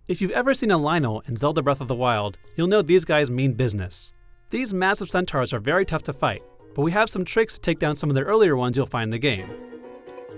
If you've ever seen a Lynel in Zelda Breath of the Wild, you'll know these guys mean business. These massive centaurs are very tough to fight, but we have some tricks to take down some of the earlier ones you'll find in the game.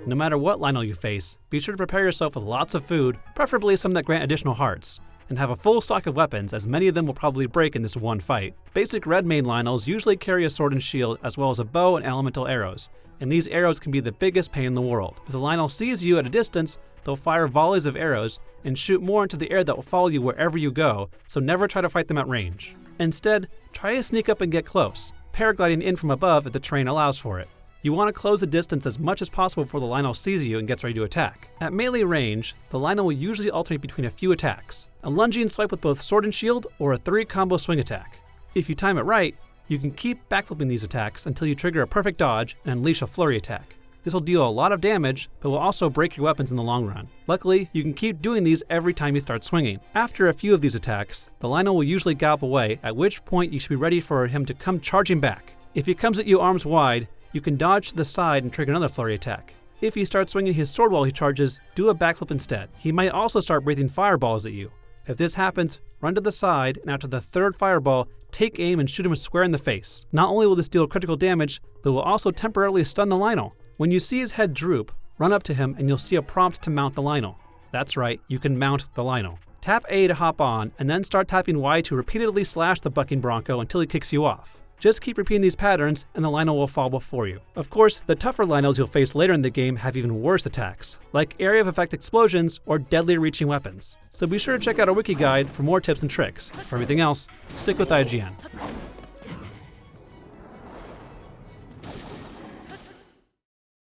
No matter what Lynel you face, be sure to prepare yourself with lots of food, preferably some that grant additional hearts, and have a full stock of weapons, as many of them will probably break in this one fight. Basic red main Lynels usually carry a sword and shield as well as a bow and elemental arrows, and these arrows can be the biggest pain in the world. If the Lynel sees you at a distance, they'll fire volleys of arrows and shoot more into the air that will follow you wherever you go, so never try to fight them at range. Instead, try to sneak up and get close, paragliding in from above if the terrain allows for it. You want to close the distance as much as possible before the Lynel sees you and gets ready to attack. At melee range, the Lynel will usually alternate between a few attacks: a lunging swipe with both sword and shield, or a 3-combo swing attack. If you time it right, you can keep backflipping these attacks until you trigger a perfect dodge and unleash a Flurry Attack. This will deal a lot of damage, but will also break your weapons in the long run. Luckily, you can keep doing these every time you start swinging. After a few of these attacks, the Lynel will usually gallop away, at which point you should be ready for him to come charging back. If he comes at you arms wide, you can dodge to the side and trigger another Flurry Attack. If he starts swinging his sword while he charges, do a backflip instead. He might also start breathing fireballs at you. If this happens, run to the side, and after the third fireball, take aim and shoot him square in the face. Not only will this deal critical damage, but will also temporarily stun the Lynel. When you see his head droop, run up to him and you'll see a prompt to mount the Lynel. That's right, you can mount the Lynel. Tap A to hop on, and then start tapping Y to repeatedly slash the bucking bronco until he kicks you off. Just keep repeating these patterns and the Lynel will fall before you. Of course, the tougher Lynels you'll face later in the game have even worse attacks, like area of effect explosions or deadly reaching weapons. So be sure to check out our wiki guide for more tips and tricks. For everything else, stick with IGN.